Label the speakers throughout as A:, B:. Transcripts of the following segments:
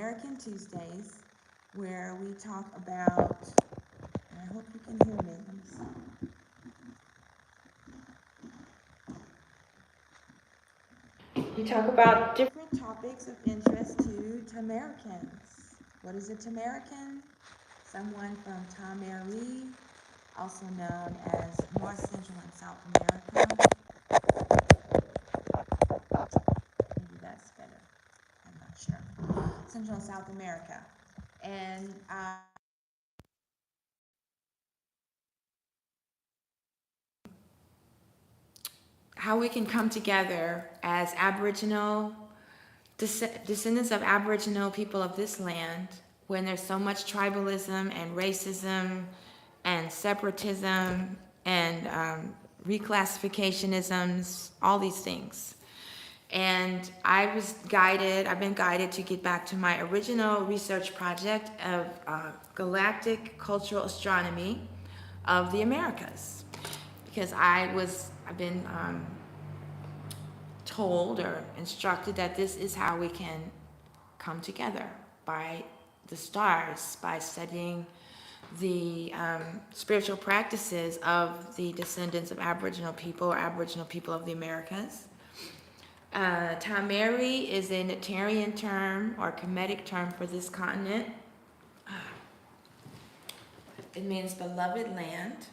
A: TaMeriKan Tuesdays, where we talk about, and I hope you can hear me. Let me see. We talk about different topics of interest to TaMeriKans. What is a TaMeriKan? Someone from TaMeri, also known as North Central and South America. Maybe that's better. I'm not sure. Central and South America. And how we can come together as Aboriginal descendants of Aboriginal people of this land when there's so much tribalism and racism and separatism and reclassificationisms, all these things. And I've been guided to get back to my original research project of galactic cultural astronomy of the Americas. Because I've been told or instructed that this is how we can come together, by the stars, by studying the spiritual practices of the descendants of Aboriginal people or Aboriginal people of the Americas. TaMeri is a Natarian term or Kemetic term for this continent. It means beloved land.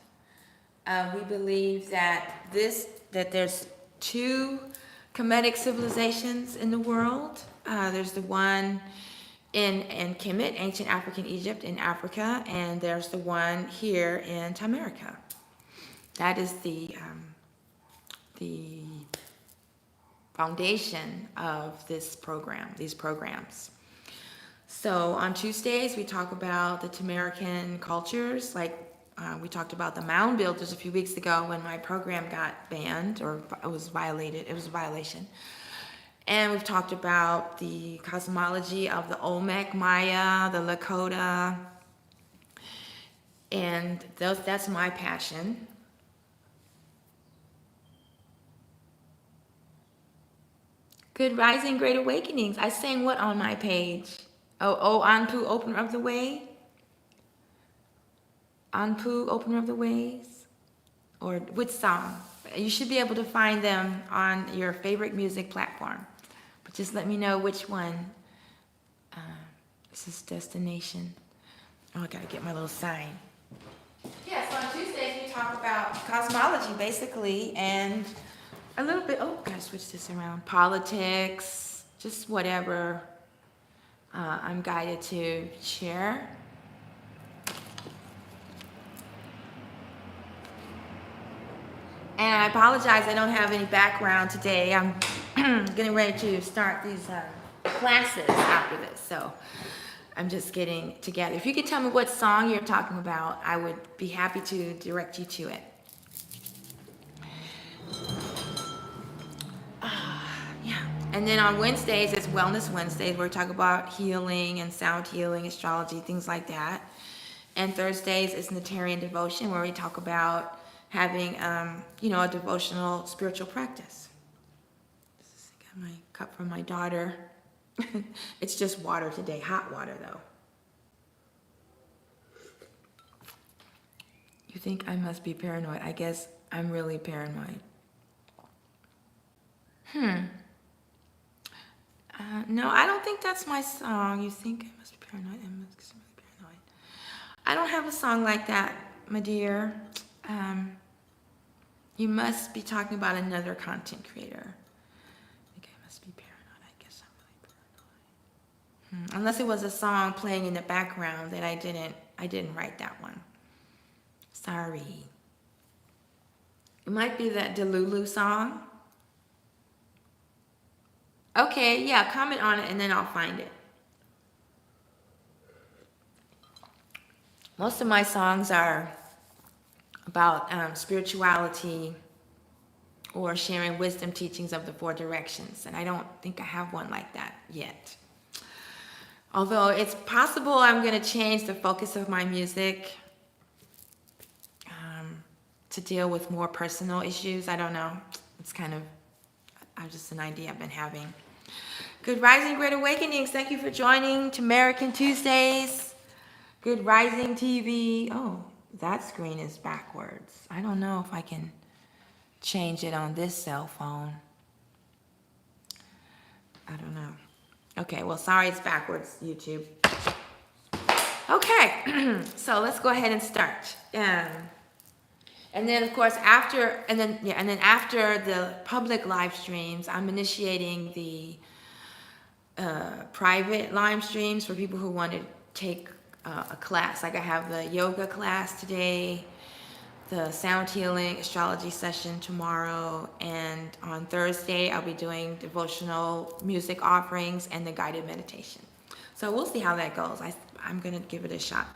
A: We believe that there's two Kemetic civilizations in the world. There's the one in Kemet, ancient African Egypt in Africa, and there's the one here in TaMeriKan. That is the foundation of these programs. So on Tuesdays, we talk about the TaMeriKan cultures, like we talked about the mound builders a few weeks ago when my program got banned or it was violated. It was a violation. And we've talked about the cosmology of the Olmec, Maya, the Lakota, and that's my passion. Good rising, great awakenings. I sang what on my page? Oh, Anpu, opener of the way? Anpu, opener of the ways? Or which song? You should be able to find them on your favorite music platform. But just let me know which one. This is destination. Oh, I gotta get my little sign. Yeah, so on Tuesdays we talk about cosmology basically, and a little bit, oh, gotta switch this around. Politics, just whatever I'm guided to share. And I apologize, I don't have any background today. I'm getting ready to start these classes after this, so I'm just getting together. If you could tell me what song you're talking about, I would be happy to direct you to it. Yeah. And then on Wednesdays, it's Wellness Wednesdays, where we talk about healing and sound healing, astrology, things like that. And Thursdays is Natarian Devotion, where we talk about having, a devotional spiritual practice. I got my cup from my daughter. It's just water today, hot water though. You think I must be paranoid? I guess I'm really paranoid. No, I don't think that's my song. You think I must be paranoid? I must be paranoid. I don't have a song like that, my dear. You must be talking about another content creator. I think I must be paranoid. I guess I'm really paranoid. Unless it was a song playing in the background that I didn't write that one. Sorry. It might be that Delulu song. Okay, yeah, comment on it and then I'll find it. Most of my songs are about spirituality or sharing wisdom teachings of the four directions, and I don't think I have one like that yet. Although it's possible I'm going to change the focus of my music to deal with more personal issues. I don't know. It's kind of just an idea I've been having. Good Rising, Great Awakenings. Thank you for joining TaMeriKan Tuesdays. Good Rising TV. Oh, that screen is backwards. I don't know if I can change it on this cell phone. I don't know. Okay, well, sorry it's backwards, YouTube. Okay, so let's go ahead and start. And then, of course, after the public live streams, I'm initiating the private live streams for people who want to take a class. Like I have the yoga class today, the sound healing astrology session tomorrow, and on Thursday I'll be doing devotional music offerings and the guided meditation. So we'll see how that goes. I'm going to give it a shot.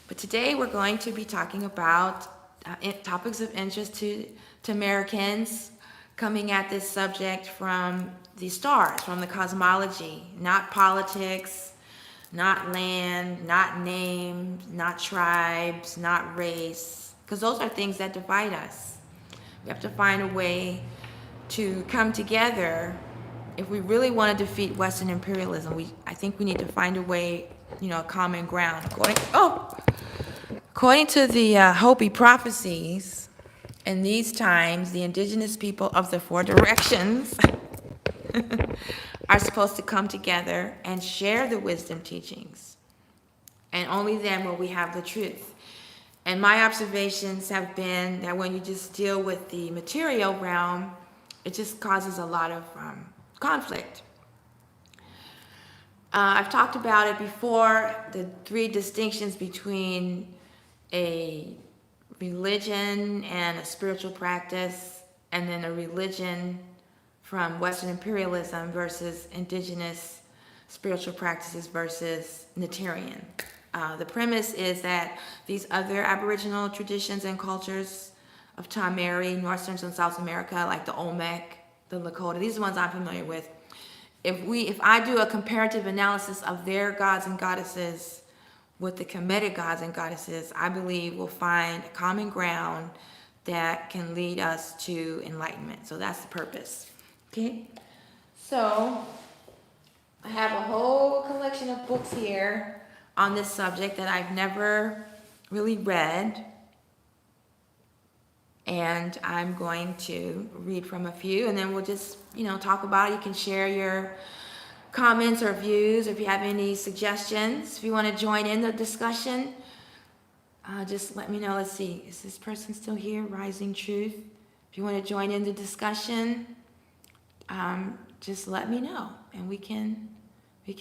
A: But today we're going to be talking about topics of interest to Americans, coming at this subject from the stars, from the cosmology, not politics, not land, not names, not tribes, not race, because those are things that divide us. We have to find a way to come together. If we really want to defeat Western imperialism, I think we need to find a way, common ground. According to the Hopi prophecies, in these times, the indigenous people of the four directions are supposed to come together and share the wisdom teachings. And only then will we have the truth. And my observations have been that when you just deal with the material realm, it just causes a lot of conflict. I've talked about it before, the three distinctions between a religion and a spiritual practice, and then a religion from Western imperialism versus indigenous spiritual practices versus Natarian. The premise is that these other Aboriginal traditions and cultures of TaMeri, North, Central, and South America, like the Olmec, the Lakota, these are the ones I'm familiar with. If I do a comparative analysis of their gods and goddesses with the Kemetic gods and goddesses, I believe we'll find common ground that can lead us to enlightenment. So that's the purpose. Okay? So I have a whole collection of books here on this subject that I've never really read. And I'm going to read from a few, and then we'll just, talk about it. You can share your comments or views, or if you have any suggestions. If you want to join in the discussion, just let me know. Let's see, is this person still here? Rising Truth. If you want to join in the discussion, just let me know, and we can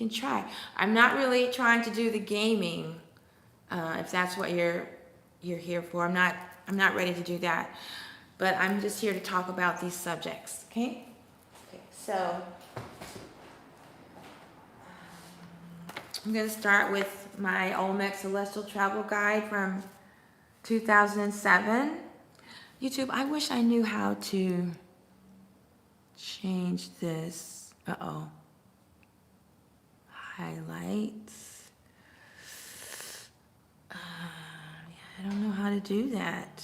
A: try. I'm not really trying to do the gaming, if that's what you're here for. I'm not ready to do that, but I'm just here to talk about these subjects. Okay, so I'm going to start with my Olmec Celestial Travel Guide from 2007. YouTube, I wish I knew how to change this. Highlights. I don't know how to do that.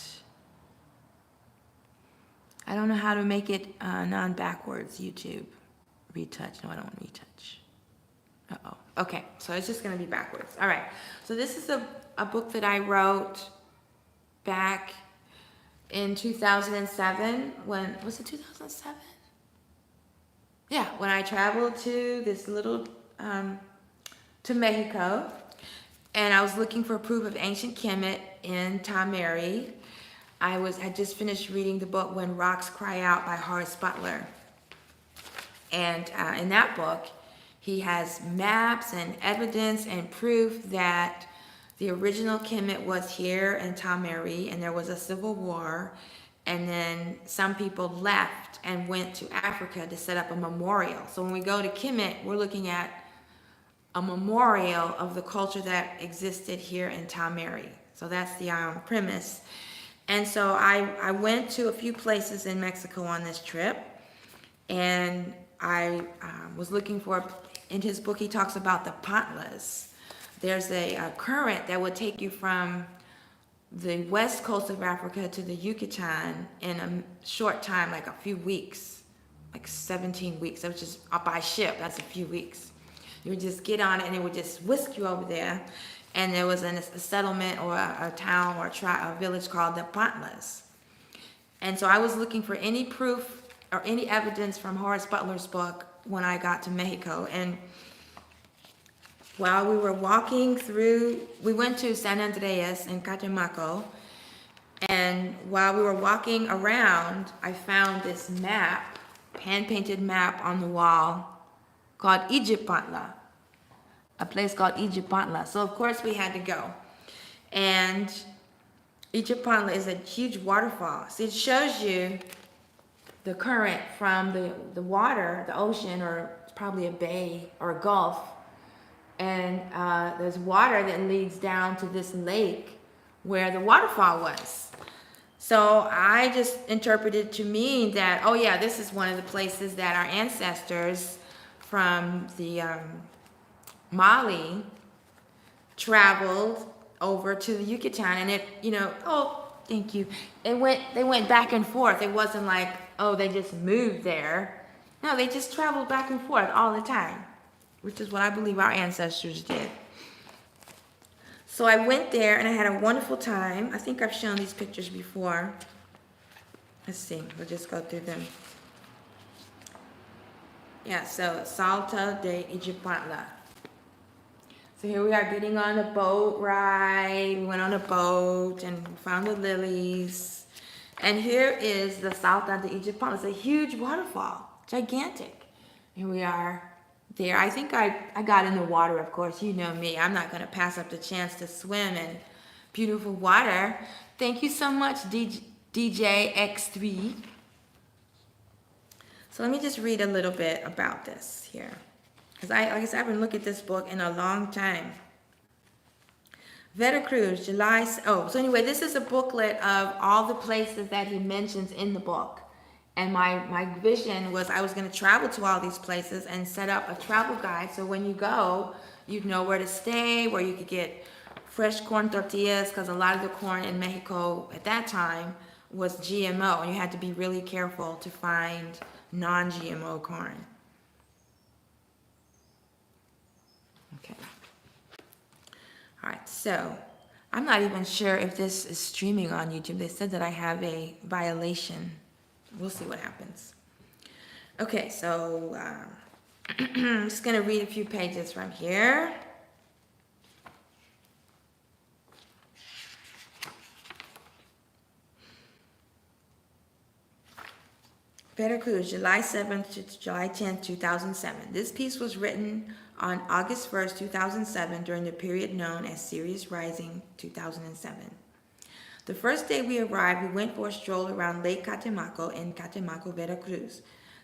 A: I don't know how to make it non-backwards, YouTube. Retouch. No, I don't want retouch. Okay, so it's just going to be backwards. All right, so this is a book that I wrote back in 2007. Was it 2007? Yeah, when I traveled to this little, to Mexico, and I was looking for proof of ancient Kemet in TaMeri. I had just finished reading the book When Rocks Cry Out by Horace Butler. And in that book, he has maps and evidence and proof that the original Kemet was here in TaMeri, and there was a civil war, and then some people left and went to Africa to set up a memorial. So when we go to Kemet, we're looking at a memorial of the culture that existed here in TaMeri. So that's the premise. And so I went to a few places in Mexico on this trip, and I was looking for, in his book he talks about the Pantlas. There's a current that would take you from the west coast of Africa to the Yucatan in a short time, like a few weeks. like 17 weeks. That was just up by ship. That's a few weeks. You would just get on it and it would just whisk you over there. And there was a settlement or a town or a village called the Pantlas. And so I was looking for any proof or any evidence from Horace Butler's book when I got to Mexico. And while we were walking through, we went to San Andreas in Catemaco. And while we were walking around, I found this map, hand-painted map on the wall called Ijipantla, a place called Ijipantla. So of course we had to go. And Ijipantla is a huge waterfall. So it shows you the current from the water, the ocean, or probably a bay or a gulf. And there's water that leads down to this lake where the waterfall was. So I just interpreted to mean that, oh yeah, this is one of the places that our ancestors from the Mali traveled over to the Yucatan, and it, oh, thank you. They went back and forth. It wasn't like, oh, they just moved there. No, they just traveled back and forth all the time, which is what I believe our ancestors did. So I went there and I had a wonderful time. I think I've shown these pictures before. Let's see, we'll just go through them. Yeah, so Salto de Ijipantla. So here we are getting on a boat ride. We went on a boat and found the lilies. And here is the Salto de Ijipantla. It's a huge waterfall, gigantic. Here we are there. I think I got in the water, of course. You know me. I'm not going to pass up the chance to swim in beautiful water. Thank you so much, DJ X3. So let me just read a little bit about this here. Because like I said, I've been looking at this book in a long time. Veracruz, July. So anyway, this is a booklet of all the places that he mentions in the book. And my vision was I was going to travel to all these places and set up a travel guide. So when you go, you'd know where to stay, where you could get fresh corn tortillas, because a lot of the corn in Mexico at that time was GMO. And you had to be really careful to find non-GMO corn. Okay. All right, so I'm not even sure if this is streaming on YouTube. They said that I have a violation. We'll see what happens. Okay, so I'm just going to read a few pages from here. Veracruz, July 7th to July 10th, 2007. This piece was written on August 1st, 2007, during the period known as Sirius Rising 2007. The first day we arrived, we went for a stroll around Lake Catemaco in Catemaco, Veracruz.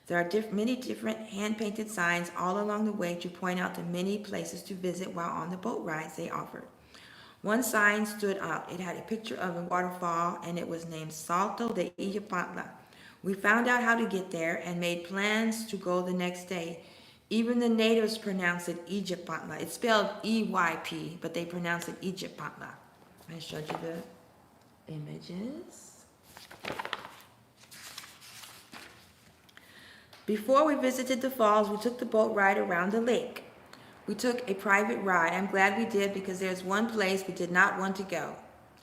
A: There are many different hand-painted signs all along the way to point out the many places to visit while on the boat rides they offered. One sign stood out. It had a picture of a waterfall, and it was named Salto de Ijipantla. We found out how to get there and made plans to go the next day. Even the natives pronounce it Ijipantla. It's spelled E-Y-P, but they pronounce it Ijipantla. I showed you the images. Before we visited the falls, we took the boat ride around the lake. We took a private ride. I'm glad we did, because there's one place we did not want to go.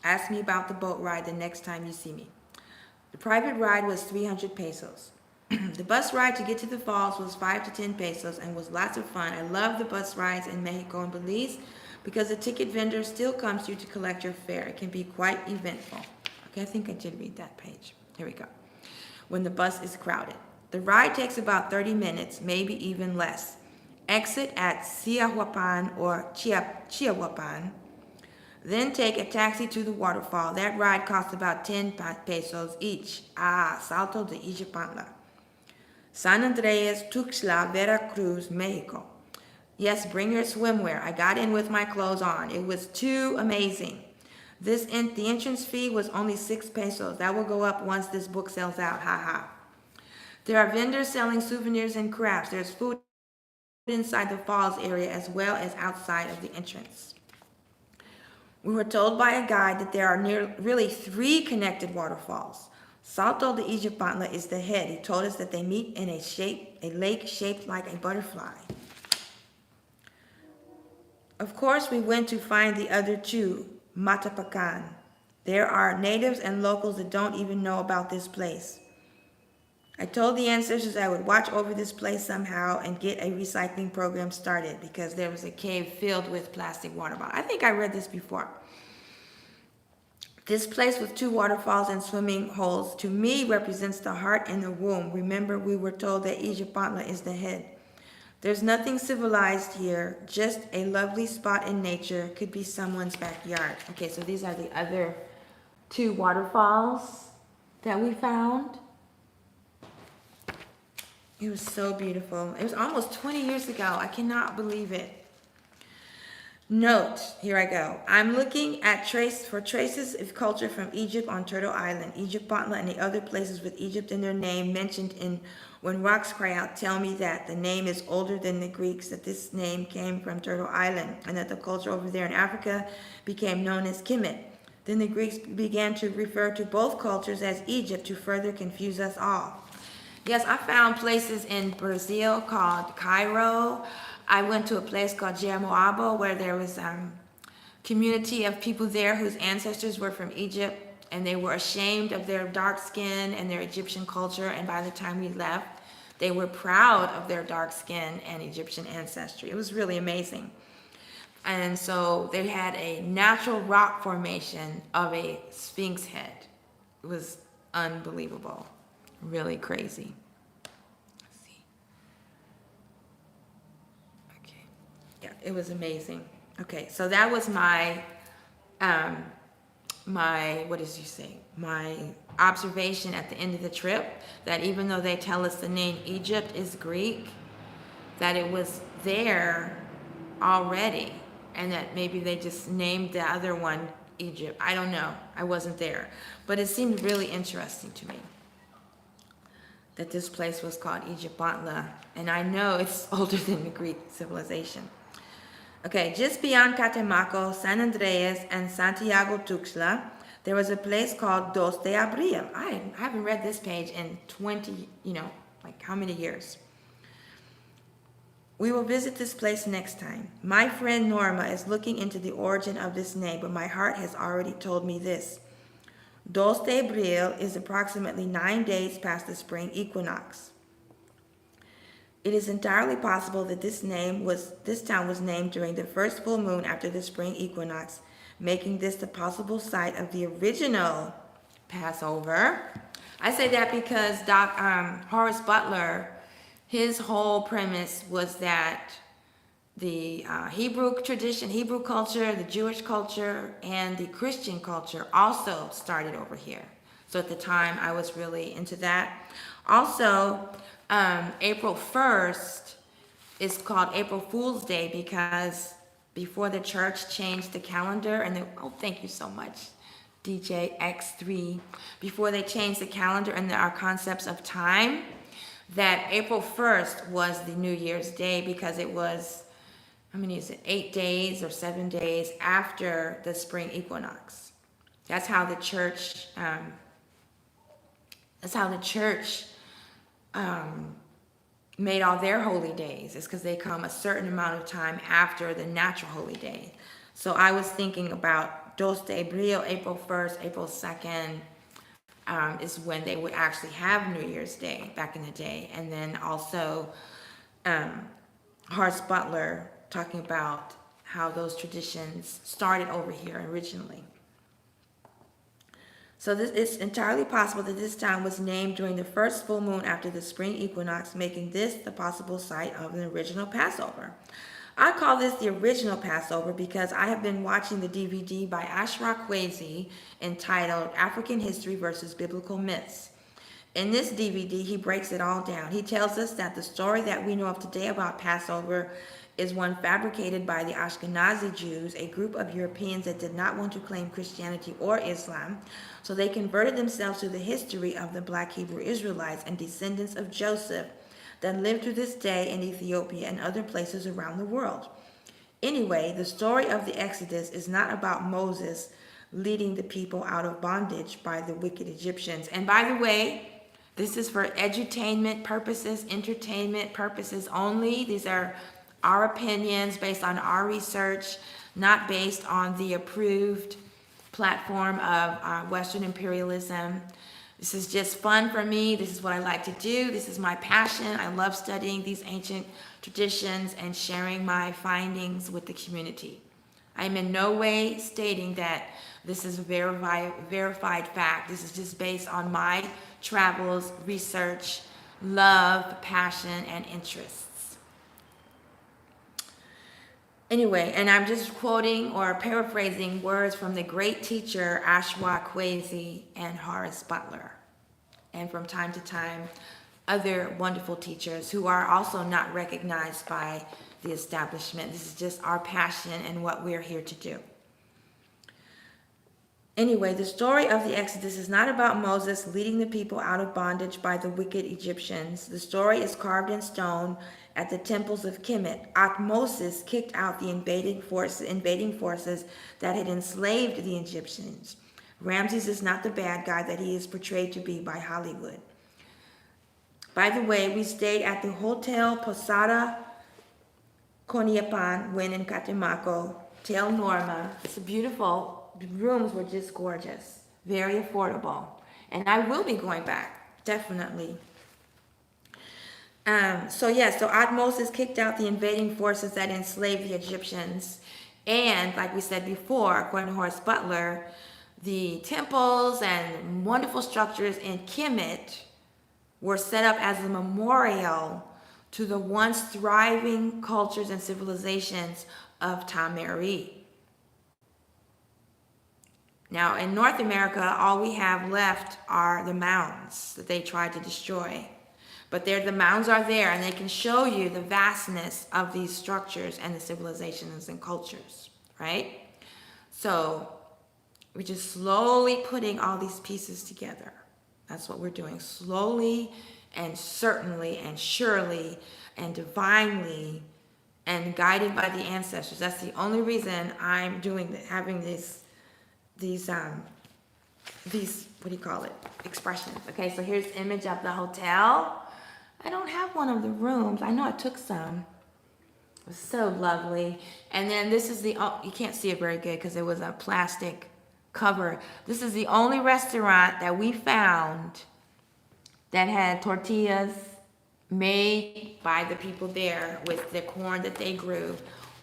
A: Ask me about the boat ride the next time you see me. The private ride was 300 pesos. The bus ride to get to the falls was 5 to 10 pesos and was lots of fun. I love the bus rides in Mexico and Belize because the ticket vendor still comes to you to collect your fare. It can be quite eventful. Okay, I think I did read that page. Here we go. When the bus is crowded. The ride takes about 30 minutes, maybe even less. Exit at Ciahuapan or Chiahuapan. Then take a taxi to the waterfall. That ride costs about 10 pesos each. Salto de Ijipantla. San Andreas, Tuxtla, Veracruz, Mexico. Yes, bring your swimwear. I got in with my clothes on. It was too amazing. The entrance fee was only 6 pesos. That will go up once this book sells out. Ha. There are vendors selling souvenirs and crafts. There's food inside the falls area as well as outside of the entrance. We were told by a guide that there are really 3 connected waterfalls. Salto de Ijapantla is the head. He told us that they meet in a lake shaped like a butterfly. Of course, we went to find the other two, Matapakan. There are natives and locals that don't even know about this place. I told the ancestors I would watch over this place somehow and get a recycling program started because there was a cave filled with plastic water bottles. I think I read this before. This place with 2 waterfalls and swimming holes to me represents the heart and the womb. Remember, we were told that Ijapantla is the head. There's nothing civilized here, just a lovely spot in nature. Could be someone's backyard. Okay, so these are the other 2 waterfalls that we found. It was so beautiful. It was almost 20 years ago. I cannot believe it. Note, here I go. I'm looking at traces of culture from Egypt on Turtle Island. Ijapantla and the other places with Egypt in their name mentioned in When Rocks Cry Out tell me that the name is older than the Greeks, that this name came from Turtle Island, and that the culture over there in Africa became known as Kemet. Then the Greeks began to refer to both cultures as Egypt to further confuse us all. Yes, I found places in Brazil called Cairo. I went to a place called Jemoabo where there was a community of people there whose ancestors were from Egypt, and they were ashamed of their dark skin and their Egyptian culture, and by the time we left, they were proud of their dark skin and Egyptian ancestry. It was really amazing. And so they had a natural rock formation of a sphinx head. It was unbelievable. Really crazy. Let's see. Okay. Yeah, it was amazing. Okay, so that was my what did you say? My observation at the end of the trip, that even though they tell us the name Egypt is Greek, that it was there already, and that maybe they just named the other one Egypt. I don't know. I wasn't there. But it seemed really interesting to me that this place was called Ijapantla, and I know it's older than the Greek civilization. Okay, just beyond Catemaco, San Andreas, and Santiago Tuxtla, there was a place called Dos de Abril. I haven't read this page in 20, like how many years? We will visit this place next time. My friend Norma is looking into the origin of this name, but my heart has already told me this. Dos de Abril is approximately 9 days past the spring equinox. It is entirely possible that this town was named during the first full moon after the spring equinox, making this the possible site of the original Passover. I say that because Horace Butler, his whole premise was that the Hebrew tradition, Hebrew culture, the Jewish culture, and the Christian culture also started over here. So at the time, I was really into that. Also, April 1st is called April Fool's Day because before the church changed the calendar, and thank you so much, DJ X3. Before they changed the calendar and our concepts of time, that April 1st was the New Year's Day because it was, 8 days or 7 days after the spring equinox. That's how the church, made all their holy days. It's because they come a certain amount of time after the natural holy day. So I was thinking about Dos de Abril, April 1st, April 2nd, is when they would actually have New Year's Day back in the day. And then also Horace Butler talking about how those traditions started over here originally. So it's entirely possible that this town was named during the first full moon after the spring equinox, making this the possible site of an original Passover. I call this the original Passover because I have been watching the DVD by Ashraf Kwesi entitled African History versus Biblical Myths. In this DVD, he breaks it all down. He tells us that the story that we know of today about Passover is one fabricated by the Ashkenazi Jews, a group of Europeans that did not want to claim Christianity or Islam, so they converted themselves to the history of the Black Hebrew Israelites and descendants of Joseph that live to this day in Ethiopia and other places around the world. Anyway, the story of the Exodus is not about Moses, leading the people out of bondage by the wicked Egyptians. And by the way, this is for edutainment purposes, entertainment purposes only. These are our opinions based on our research, not based on the approved platform of Western imperialism. This is just fun for me. This is what I like to do. This is my passion. I love studying these ancient traditions and sharing my findings with the community. I am in no way stating that this is a verified fact. This is just based on my travels, research, love, passion, and interests. Anyway, and I'm just quoting or paraphrasing words from the great teacher Ashwa Kwesi and Horace Butler. And from time to time, other wonderful teachers who are also not recognized by the establishment. This is just our passion and what we're here to do. Anyway, the story of the Exodus is not about Moses leading the people out of bondage by the wicked Egyptians. The story is carved in stone at the temples of Kemet. Moses kicked out the invading forces that had enslaved the Egyptians. Ramses is not the bad guy that he is portrayed to be by Hollywood. By the way, we stayed at the Hotel Posada Coniapan when in Catemaco, Tel Norma. It's beautiful. The rooms were just gorgeous, very affordable. And I will be going back, definitely. So Moses kicked out the invading forces that enslaved the Egyptians. And like we said before, according to Horace Butler, the temples and wonderful structures in Kemet were set up as a memorial to the once thriving cultures and civilizations of TaMeriKan. Now, in North America, all we have left are the mounds that they tried to destroy. But the mounds are there, and they can show you the vastness of these structures and the civilizations and cultures, right? So we're just slowly putting all these pieces together. That's what we're doing, slowly and certainly and surely and divinely and guided by the ancestors. That's the only reason I'm doing having these what do you call it, expressions. Okay, so here's the image of the hotel. I don't have one of the rooms. I know I took some. It was so lovely. And then this is you can't see it very good because it was a plastic cover. This is the only restaurant that we found that had tortillas made by the people there with the corn that they grew.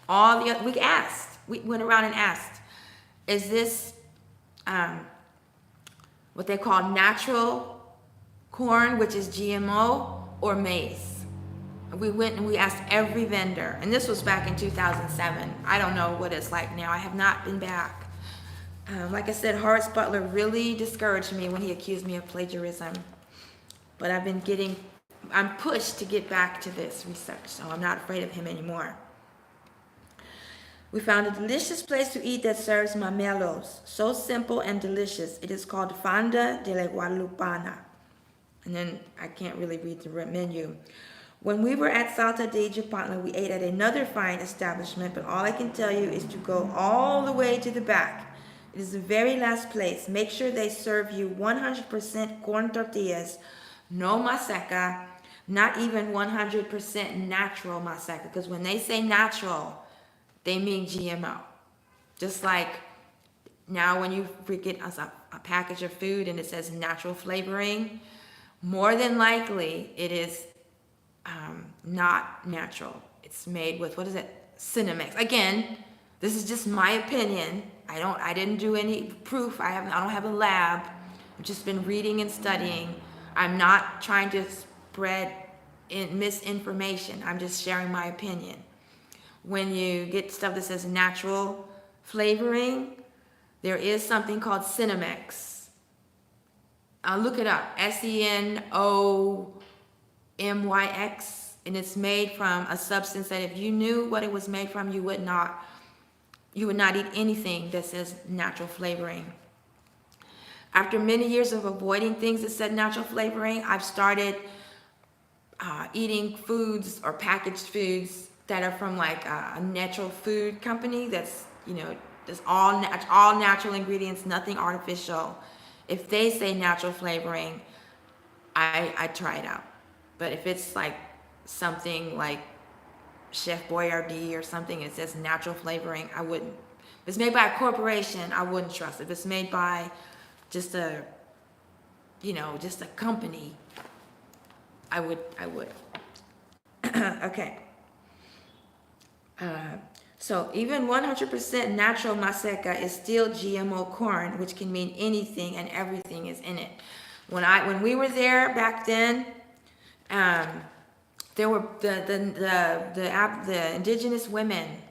A: We went around and asked, is this what they call natural corn, which is GMO, or maize? We went and we asked every vendor, and this was back in 2007. I don't know what it's like now. I have not been back. Like I said, Horace Butler really discouraged me when he accused me of plagiarism. But I'm pushed to get back to this research, so I'm not afraid of him anymore. We found a delicious place to eat that serves mamelos. So simple and delicious. It is called Fonda de la Guadalupana. And then I can't really read the menu. When we were at Salta de Japantla, we ate at another fine establishment, but all I can tell you is to go all the way to the back. It is the very last place. Make sure they serve you 100% corn tortillas, no maseca, not even 100% natural maseca, because when they say natural, they mean GMO. Just like now when you get a package of food and it says natural flavoring, more than likely it is not natural. It's made with, Cinemex. Again, this is just my opinion. I didn't do any proof. I don't have a lab. I've just been reading and studying. I'm not trying to spread misinformation. I'm just sharing my opinion. When you get stuff that says natural flavoring, there is something called Cinemex. Look it up, SENOMYX, and it's made from a substance that if you knew what it was made from, you would not eat anything that says natural flavoring. After many years of avoiding things that said natural flavoring, I've started eating foods or packaged foods that are from like a natural food company that's, It's all natural ingredients, nothing artificial. If they say natural flavoring, I try it out. But if it's like something like Chef Boyardee or something, it says natural flavoring, I wouldn't. If it's made by a corporation, I wouldn't trust it. If it's made by just a, just a company, I would. Okay. So even 100% natural maseca is still GMO corn, which can mean anything and everything is in it. When we were there back then, there were the indigenous women,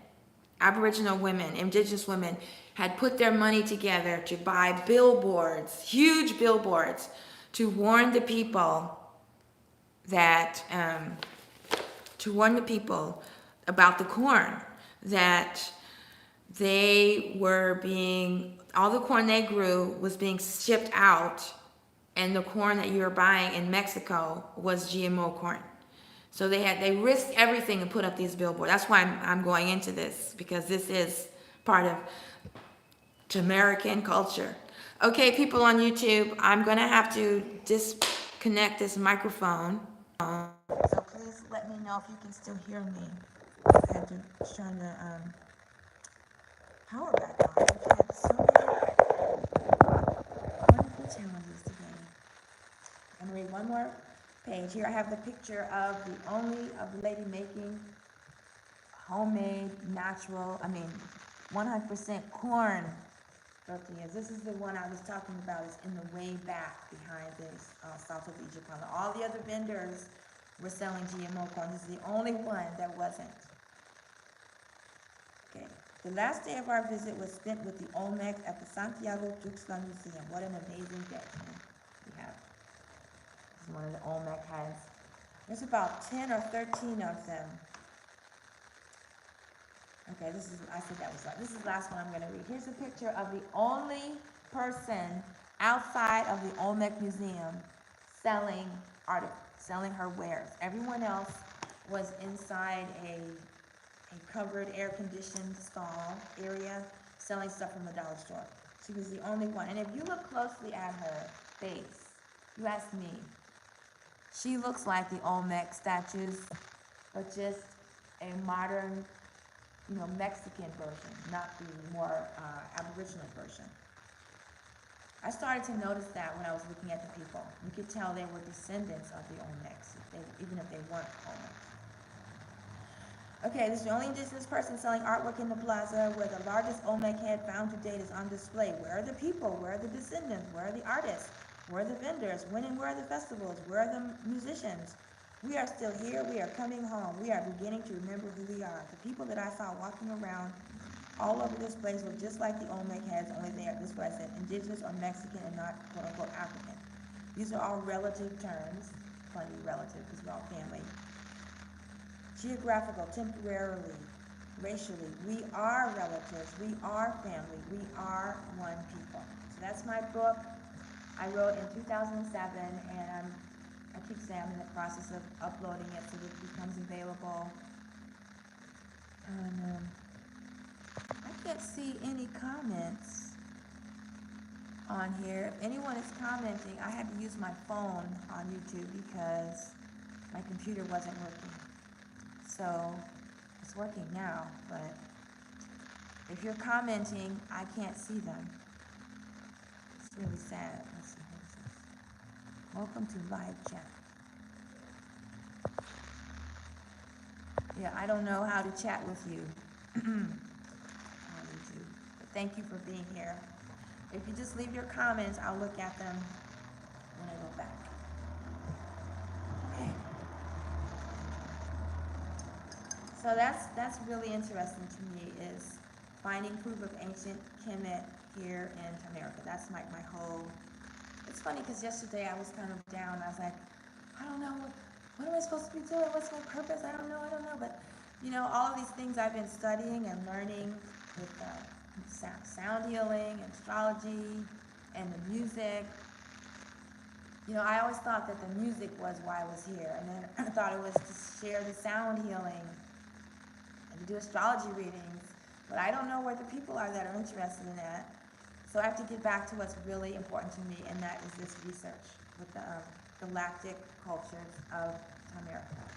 A: Aboriginal women, indigenous women had put their money together to buy billboards, huge billboards, to warn the people that about the corn, that all the corn they grew was being shipped out, and the corn that you were buying in Mexico was GMO corn. So they risked everything and put up these billboards. That's why I'm going into this, because this is part of TaMeriKan culture. Okay, people on YouTube, I'm gonna have to disconnect this microphone. So please let me know if you can still hear me. I had to turn the power back on. I've had so many wonderful challenges today. I'm gonna read one more page. Here I have the picture of the lady making homemade, natural, 100% corn tortillas. This is the one I was talking about. It's in the way back behind this south of Egypt. All the other vendors were selling GMO corn. This is the only one that wasn't. Okay. The last day of our visit was spent with the Olmecs at the Santiago Tuxtlan Museum. What an amazing day we have. This is one of the Olmec heads. There's about 10 or 13 of them. Okay, this is the last one I'm going to read. Here's a picture of the only person outside of the Olmec Museum selling her wares. Everyone else was inside a covered, air-conditioned stall area selling stuff from the dollar store. She was the only one. And if you look closely at her face, you ask me, she looks like the Olmec statues, but just a modern, Mexican version, not the more Aboriginal version. I started to notice that when I was looking at the people. You could tell they were descendants of the Olmecs, even if they weren't Olmecs. Okay, this is the only indigenous person selling artwork in the plaza, where the largest Olmec head found to date is on display. Where are the people? Where are the descendants? Where are the artists? Where are the vendors? When and where are the festivals? Where are the musicians? We are still here. We are coming home. We are beginning to remember who we are. The people that I saw walking around all over this place look just like the Olmec heads, only they are, this is what I said, indigenous or Mexican and not quote-unquote African. These are all relative terms. Funny relative, because we're all family. Geographical, temporarily, racially, we are relatives, we are family, we are one people. So that's my book. I wrote in 2007, and I keep saying I'm in the process of uploading it so that it becomes available. And I can't see any comments on here. If anyone is commenting, I had to use my phone on YouTube because my computer wasn't working. So it's working now, but if you're commenting, I can't see them. It's really sad. Let's see, what is this? Welcome to live chat. Yeah, I don't know how to chat with you. But thank you for being here. If you just leave your comments, I'll look at them when I go back. Okay. So that's really interesting to me, is finding proof of ancient Kemet here in TaMeriKan. That's my whole. It's funny because yesterday I was kind of down. I was like, I don't know, what am I supposed to be doing? What's my purpose? I don't know. But all of these things I've been studying and learning with sound healing and astrology and the music. I always thought that the music was why I was here, and then I thought it was to share the sound healing and to do astrology readings. But I don't know where the people are that are interested in that. So I have to get back to what's really important to me, and that is this research with the galactic cultures of TaMeriKan.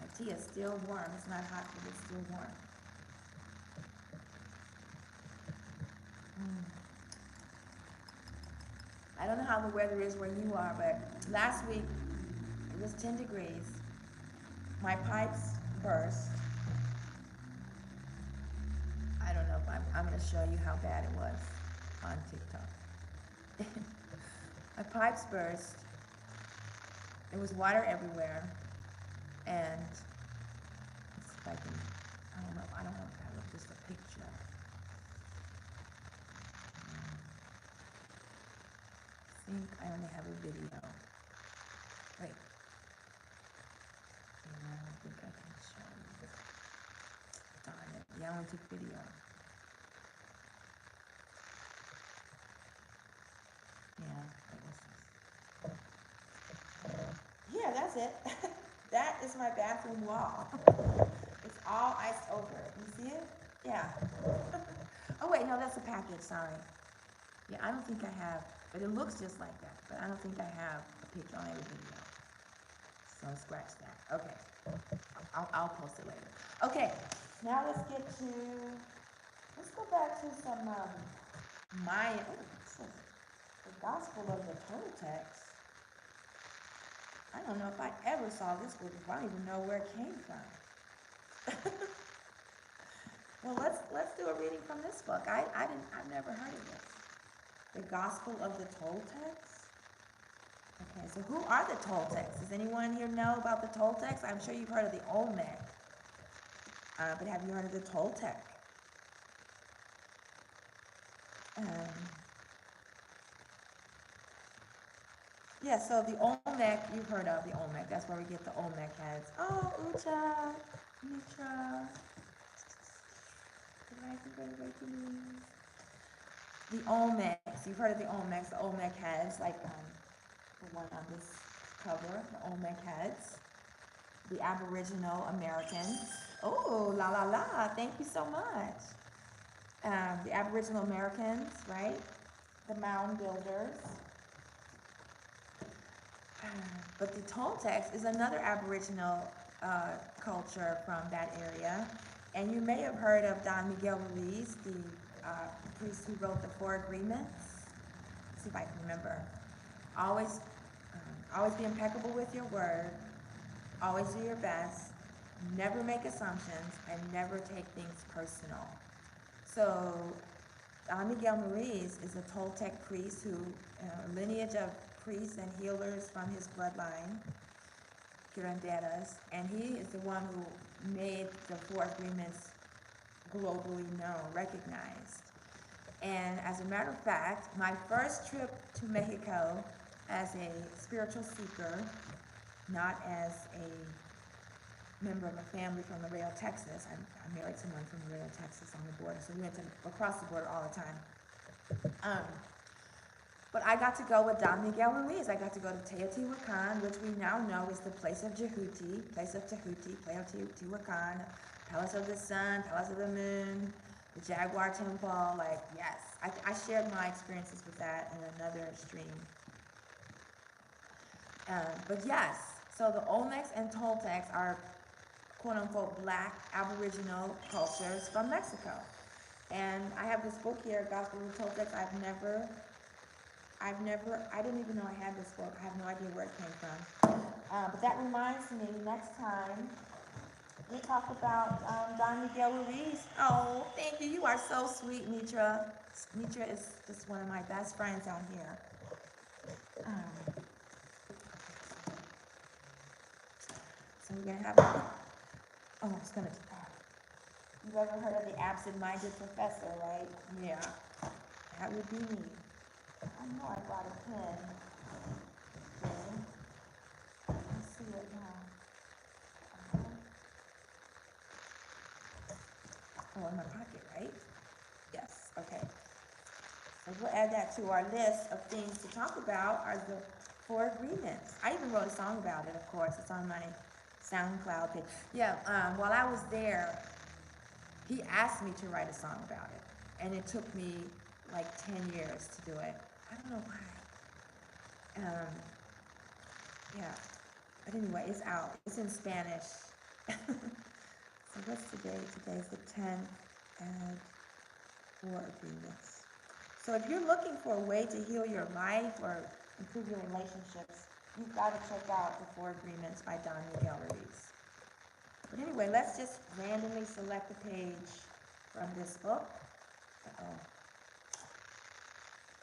A: My tea is still warm. It's not hot, but it's still warm. I don't know how the weather is where you are, but last week it was 10 degrees. My pipes burst. I don't know if I'm going to show you how bad it was on TikTok. My pipes burst. There was water everywhere. And let's see if I can, I don't know if I look just a picture. I think I only have a video. Wait. Yeah, I don't think I can show you. Darn it. Yeah, I only took video. Yeah, what was this? Yeah, that's it. That is my bathroom wall. It's all iced over. You see it? Yeah. Oh wait, no, that's a package, sorry. Yeah, I don't think I have, but it looks just like that. But I don't think I have a picture on every video. So scratch that. Okay. I'll post it later. Okay, now let's go back to some Mayan. Oh, it says the Gospel of the Toltecs. I don't know if I ever saw this book before. I don't even know where it came from. Well, let's do a reading from this book. I've never heard of this. The Gospel of the Toltecs. Okay, so who are the Toltecs? Does anyone here know about the Toltecs? I'm sure you've heard of the Olmec, but have you heard of the Toltec? Yeah, so the Olmec, you've heard of the Olmec. That's where we get the Olmec heads. Oh, Ucha, Mitra. The Olmecs, you've heard of the Olmecs, the Olmec heads, like the one on this cover, the Olmec heads. The Aboriginal Americans. Oh, la la la, thank you so much. The Aboriginal Americans, right? The mound builders. But the Toltecs is another Aboriginal culture from that area. And you may have heard of Don Miguel Ruiz, the priest who wrote the Four Agreements. Let's see if I can remember. Always be impeccable with your word. Always do your best. Never make assumptions, and never take things personal. So Don Miguel Ruiz is a Toltec priest who, lineage of priests and healers from his bloodline, curanderas, and he is the one who made the Four Agreements globally known, recognized. And as a matter of fact, my first trip to Mexico as a spiritual seeker, not as a member of a family from Laredo, Texas. I married someone from Laredo, Texas on the border, so we went across the border all the time. But I got to go with Don Miguel Ruiz. I got to go to Teotihuacan, which we now know is the place of Jehuti, place of Tehuti, Teotihuacan, Palace of the Sun, Palace of the Moon, the Jaguar Temple. Like, yes, I shared my experiences with that in another stream. But yes, so the Olmecs and Toltecs are quote-unquote black Aboriginal cultures from Mexico. And I have this book here, Gospel of the Toltecs. I didn't even know I had this book. I have no idea where it came from. But that reminds me, next time, we talk about Don Miguel Ruiz. Oh, thank you. You are so sweet, Mitra. Mitra is just one of my best friends out here. So we're going to have, I was going to, you've ever heard of the absent-minded professor, right? Yeah, that would be me. I know I brought a pen. Okay. Let's see it now. Oh, in my pocket, right? Yes, okay. So we'll add that to our list of things to talk about are the Four Agreements. I even wrote a song about it, of course. It's on my SoundCloud page. Yeah, while I was there, he asked me to write a song about it, and it took me like 10 years to do it. I don't know why. Yeah, but anyway, it's out. It's in Spanish. So what's today? Today's the 10th, and 4 agreements. So if you're looking for a way to heal your life or improve your relationships, you've got to check out the 4 agreements by Don Miguel Ruiz. But anyway, let's just randomly select a page from this book. Uh-oh.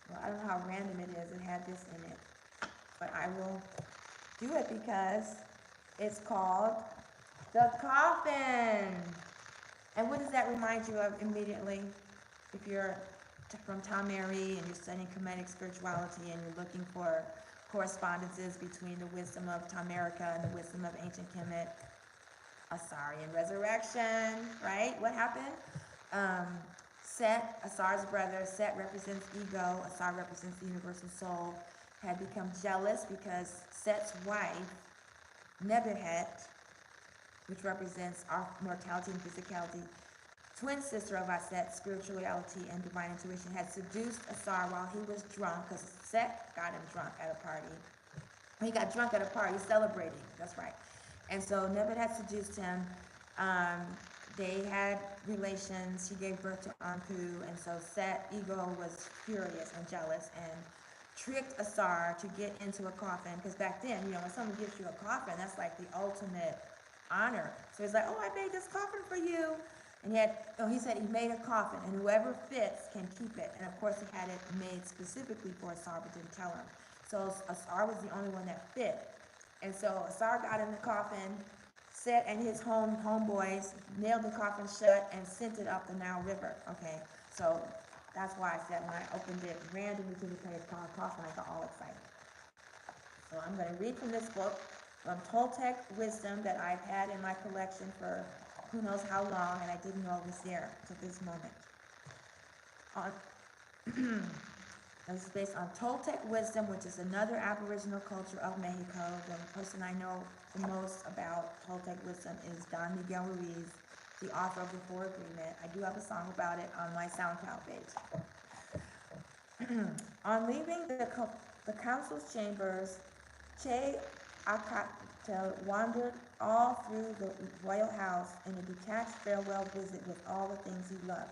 A: Well, I don't know how random it is. It had this in it. But I will do it because it's called The Coffin. And what does that remind you of immediately? If you're from TaMeri and you're studying Kemetic spirituality and you're looking for correspondences between the wisdom of TaMeriKan and the wisdom of ancient Kemet, Asarian resurrection, right? What happened? Set, Asar's brother, Set represents ego, Asar represents the universal soul, had become jealous because Set's wife, Nebuhet, which represents our mortality and physicality, twin sister of Aset, spirituality and divine intuition, had seduced Asar while he was drunk, because Set got him drunk at a party. He got drunk at a party celebrating, that's right. And so Nebuchadnezzar had seduced him. They had relations. She gave birth to Anpu, and so Set, ego, was furious and jealous and tricked Asar to get into a coffin, because back then, when someone gives you a coffin, that's like the ultimate honor. So he's like, oh, I made this coffin for you. And he said he made a coffin, and whoever fits can keep it. And of course, he had it made specifically for Asar, but didn't tell him. So Asar was the only one that fit. And so Asar got in the coffin, Set and his homeboys nailed the coffin shut and sent it up the Nile River. Okay, so that's why I said when I opened it randomly to the page called Coffin, I got all excited. So I'm going to read from this book, from Toltec Wisdom, that I've had in my collection for who knows how long, and I didn't know it was there until this moment. This is based on Toltec Wisdom, which is another Aboriginal culture of Mexico. The person I know the most about Toltec Wisdom is Don Miguel Ruiz, the author of the 4 Agreement. I do have a song about it on my SoundCloud page. On leaving the council's chambers, Che Akatel wandered all through the royal house in a detached farewell visit with all the things he loved.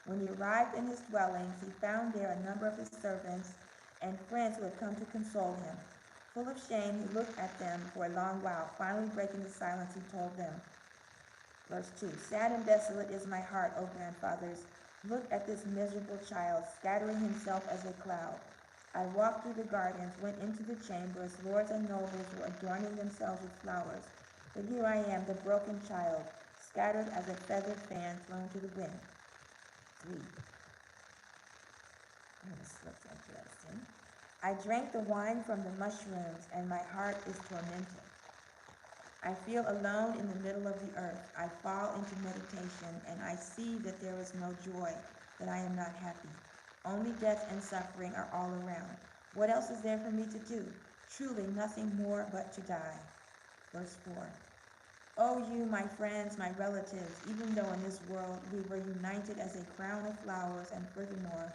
A: When he arrived in his dwellings, he found there a number of his servants and friends who had come to console him. Full of shame, he looked at them for a long while. Finally, breaking the silence, he told them, verse 2, sad and desolate is my heart, O grandfathers. Look at this miserable child, scattering himself as a cloud. I walked through the gardens, went into the chambers. Lords and nobles were adorning themselves with flowers. But here I am, the broken child, scattered as a feathered fan thrown to the wind. 3. I drank the wine from the mushrooms, and my heart is tormented. I feel alone in the middle of the earth. I fall into meditation, and I see that there is no joy, that I am not happy. Only death and suffering are all around. What else is there for me to do? Truly nothing more but to die. Verse 4. Oh, you, my friends, my relatives, even though in this world we were united as a crown of flowers, and furthermore,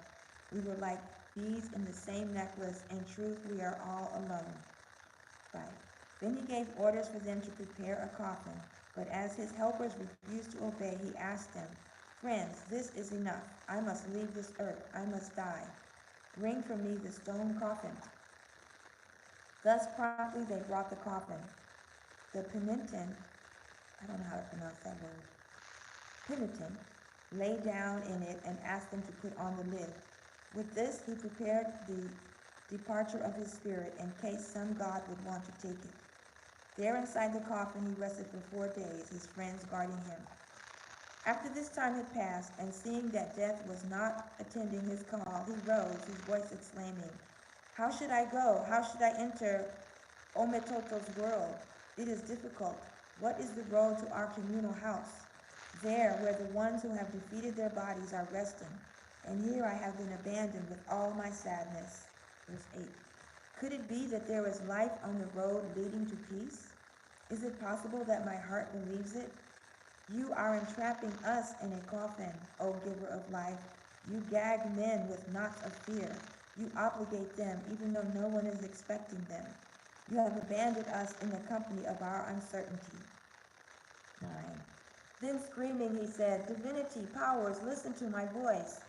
A: we were like beads in the same necklace, in truth we are all alone. 5. Then he gave orders for them to prepare a coffin, but as his helpers refused to obey, he asked them, friends, this is enough. I must leave this earth. I must die. Bring for me the stone coffin. Thus promptly they brought the coffin. The penitent, I don't know how to pronounce that word, penitent, lay down in it and asked them to put on the lid. With this, he prepared the departure of his spirit in case some god would want to take it. There inside the coffin, he rested for 4 days, his friends guarding him. After this time had passed, and seeing that death was not attending his call, he rose, his voice exclaiming, how should I go? How should I enter Ometoto's world? It is difficult. What is the road to our communal house? There, where the ones who have defeated their bodies are resting. And here I have been abandoned with all my sadness. Verse 8. Could it be that there is life on the road leading to peace?
B: Is it possible that my heart believes it? You are entrapping us in a coffin, O giver of life. You gag men with knots of fear. You obligate them even though no one is expecting them. You have abandoned us in the company of our uncertainty. 9. Then screaming, he said, Divinity, powers, listen to my voice.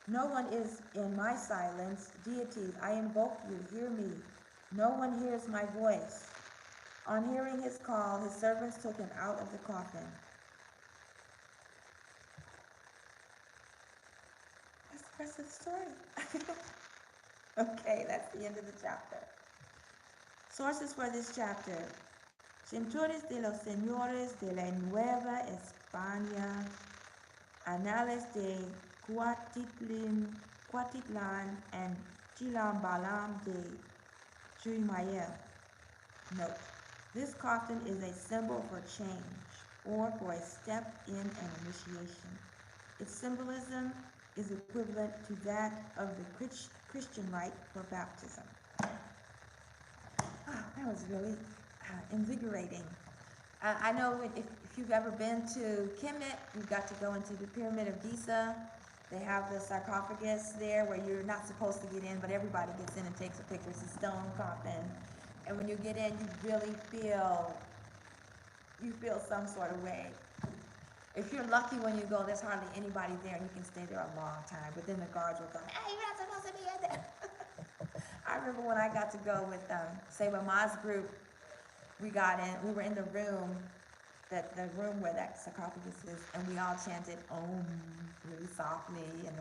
B: No one is in my silence. Deities, I invoke you, hear me. No one hears my voice. On hearing his call, his servants took him out of the coffin. That's the rest of the story. Okay, that's the end of the chapter. Sources for this chapter. Centurias de los Señores de la Nueva España, Anales de Cuatitlan and Chilambalam de Chumayel. Note, this coffin is a symbol for change or for a step in an initiation. Its symbolism is equivalent to that of the Christian rite for baptism. That was really invigorating. I know if you've ever been to Kemet, you've got to go into the Pyramid of Giza. They have the sarcophagus there where you're not supposed to get in, but everybody gets in and takes a picture. It's a stone coffin. And when you get in, you really feel some sort of way. If you're lucky when you go, there's hardly anybody there and you can stay there a long time. But then the guards will go, hey, you're not supposed to be in there. I remember when I got to go with Seba Ma's group, we were in the room, the room where that sarcophagus is, and we all chanted Om really softly, and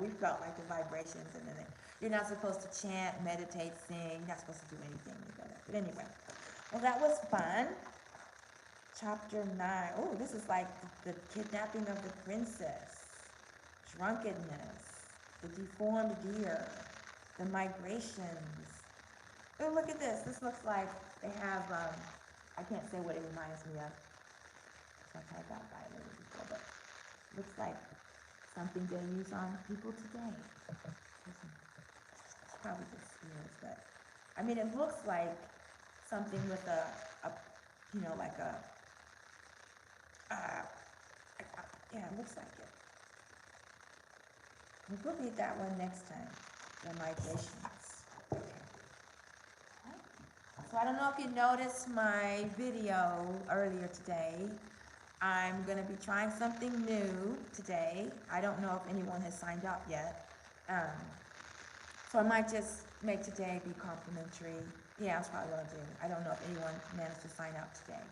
B: we felt like the vibrations, and then you're not supposed to chant, meditate, sing, you're not supposed to do anything when you go there. But anyway, well, that was fun. Chapter 9. Oh, this is like the kidnapping of the princess, drunkenness, the deformed deer, the migrations. Oh, look at this. This looks like they have, I can't say what it reminds me of. Like I got by a little before, but it looks like something they use on people today. It's probably just spears, but I mean, it looks like something with like a, yeah, it looks like it. We'll read that one next time, the migrations. Okay. So I don't know if you noticed my video earlier today. I'm going to be trying something new today. I don't know if anyone has signed up yet. So I might just make today be complimentary. Yeah, that's probably what I'll do. I don't know if anyone managed to sign up today.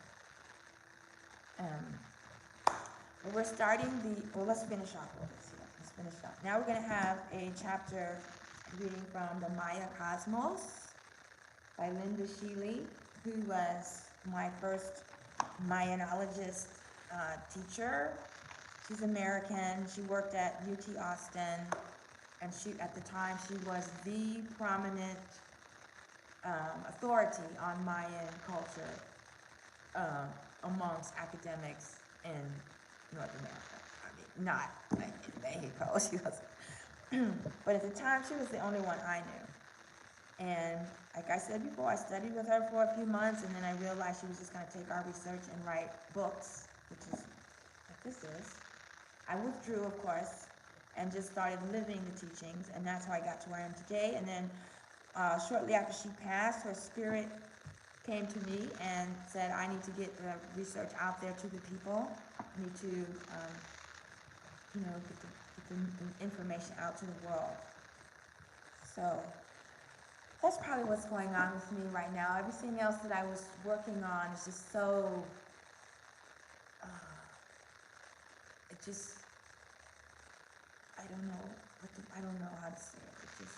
B: But we're starting let's finish off with this here. Let's finish up. Now we're going to have a chapter reading from the Maya Cosmos by Linda Sheely, who was my first Mayanologist teacher. She's American. She worked at UT Austin, and at the time she was the prominent authority on Mayan culture amongst academics in North America. I mean, not like in Mexico. She was, but at the time she was the only one I knew. And like I said before, I studied with her for a few months, and then I realized she was just going to take our research and write books, which is what this is. I withdrew, of course, and just started living the teachings, and that's how I got to where I am today. And then shortly after she passed, her spirit came to me and said, I need to get the research out there to the people. I need to, get the information out to the world. So that's probably what's going on with me right now. Everything else that I was working on is just so, I don't know how to say it. It just,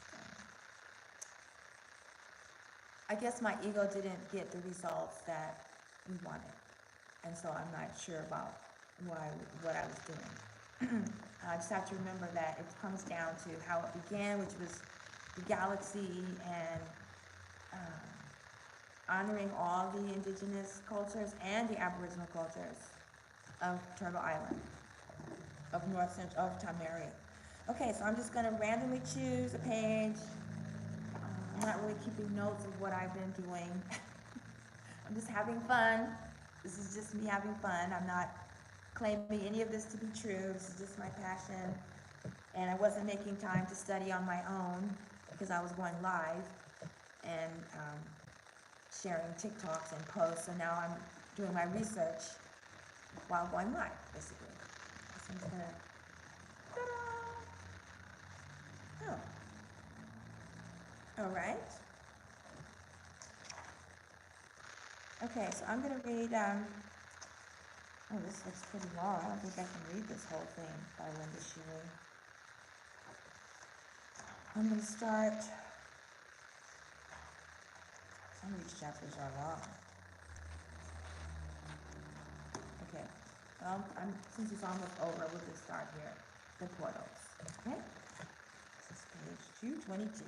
B: I guess my ego didn't get the results that we wanted. And so I'm not sure about what I was doing. I just have to remember that it comes down to how it began, which was the galaxy, and honoring all the indigenous cultures and the aboriginal cultures of Turtle Island, of TaMeriKan. Okay, so I'm just going to randomly choose a page. I'm not really keeping notes of what I've been doing. I'm just having fun. This is just me having fun. I'm not claiming any of this to be true. This is just my passion. And I wasn't making time to study on my own because I was going live and sharing TikToks and posts. So now I'm doing my research while going live, basically. So I'm just gonna, ta-da! Oh, all right. Okay, so I'm gonna read, oh, this looks pretty long. I don't think I can read this whole thing by Linda Shuey. I'm gonna start, some of these chapters are long. Okay, well, since it's almost over, we'll just start here. The portals, okay? This is page 222.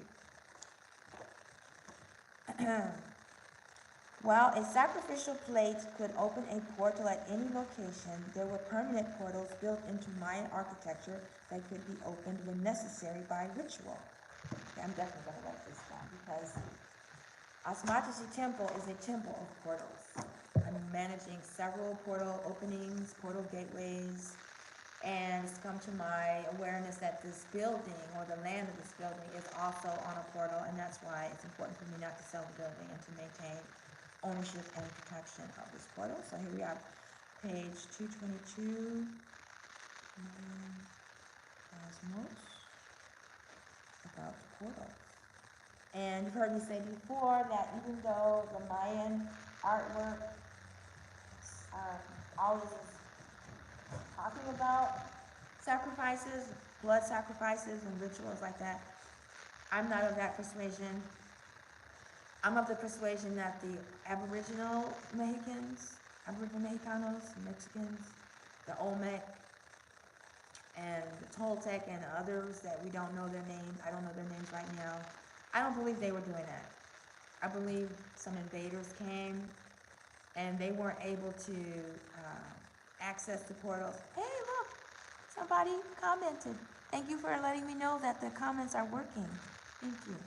B: While a sacrificial plate could open a portal at any location, there were permanent portals built into Mayan architecture that could be opened when necessary by ritual. Okay, I'm definitely going to write this down because Asmatashi Temple is a temple of portals. I'm managing several portal openings, portal gateways, and it's come to my awareness that this building, or the land of this building, is also on a portal, and that's why it's important for me not to sell the building and to maintain ownership and protection of this portal. So here we have page 222, Cosmos, about the portal. And you've heard me say before that even though the Mayan artwork always is talking about sacrifices, blood sacrifices, and rituals like that, I'm not of that persuasion. I'm of the persuasion that the Aboriginal Mexicans, Mexicanos, Mexicans, the Olmec, and the Toltec, and others that we don't know their names, I don't know their names right now, I don't believe they were doing that. I believe some invaders came and they weren't able to access the portals. Hey, look, somebody commented. Thank you for letting me know that the comments are working. Thank you.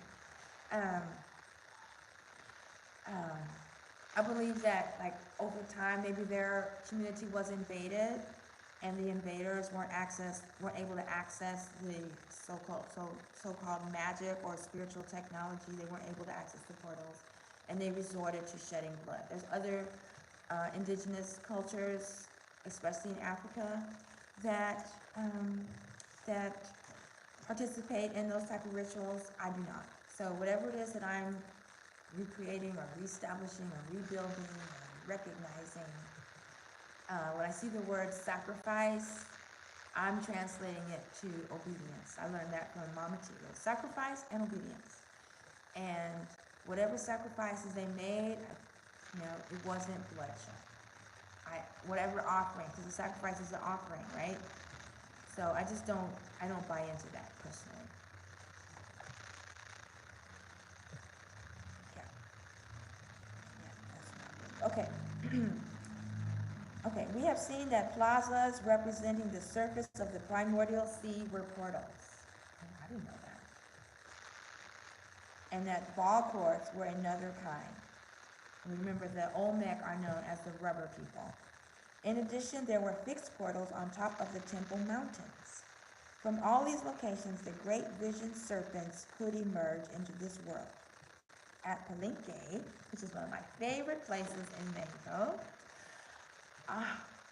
B: I believe that, like, over time, maybe their community was invaded, and the invaders weren't able to access the so-called magic or spiritual technology. They weren't able to access the portals, and they resorted to shedding blood. There's other indigenous cultures, especially in Africa, that participate in those type of rituals. I do not. So whatever it is that I'm recreating or reestablishing or rebuilding or recognizing, when I see the word sacrifice, I'm translating it to obedience. I learned that from Mama Tia. Sacrifice and obedience. And whatever sacrifices they made, it wasn't bloodshed. Whatever offering, because the sacrifice is the offering, right? So I don't buy into that personally. Okay. Okay, we have seen that plazas representing the surface of the primordial sea were portals. Oh, I didn't know that. And that ball courts were another kind. Remember, the Olmec are known as the rubber people. In addition, there were fixed portals on top of the temple mountains. From all these locations, the great vision serpents could emerge into this world. At Palenque, which is one of my favorite places in Mexico,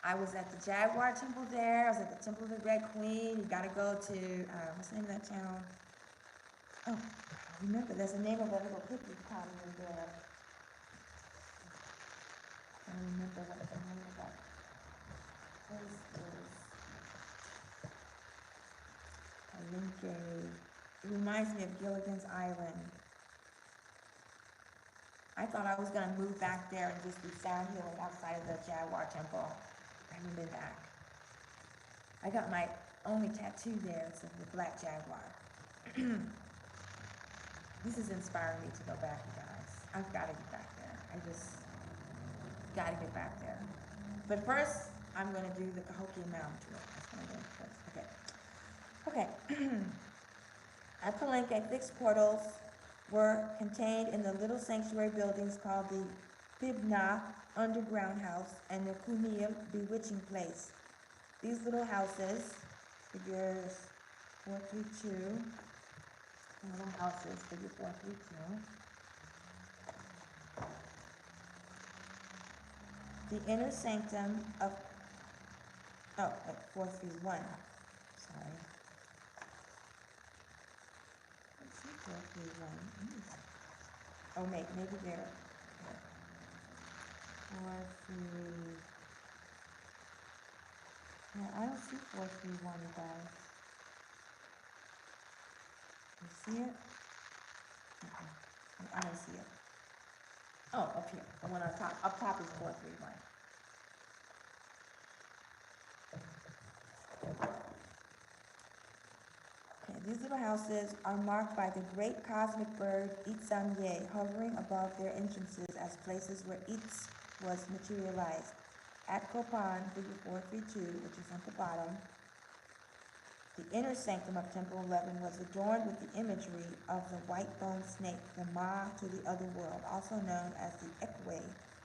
B: I was at the Jaguar Temple there. I was at the Temple of the Red Queen. You gotta go to, what's the name of that town? Oh, remember, there's a name of a little hippie town in there. I don't remember what the name of that place is. Palenque. It reminds me of Gilligan's Island. I thought I was gonna move back there and just be sound healing outside of the Jaguar Temple. I haven't been back. I got my only tattoo there. It's of the black jaguar. This is inspiring me to go back, you guys. I've got to get back there. I just got to get back there. But first, I'm going to do the Cahokia Mound tour. That's what I'm doing first. Okay. At Palenque, fixed portals were contained in the little sanctuary buildings called the Pibna, underground house, and the Kunil, bewitching place. These little houses, figures 432, little houses, figure 432. The inner sanctum of, oh, 431, sorry. Let's see, 431. Oh, maybe there. 4, 3. Yeah, I don't see 431, you guys. You see it? I don't see it. Oh, up here, the one on top. Up top is 431. Okay, these little houses are marked by the great cosmic bird Itzamye hovering above their entrances as places where Itz was materialized. At Kopan, figure 432, which is at the bottom, the inner sanctum of Temple 11 was adorned with the imagery of the white-boned snake, the Ma to the other world, also known as the Ekwe,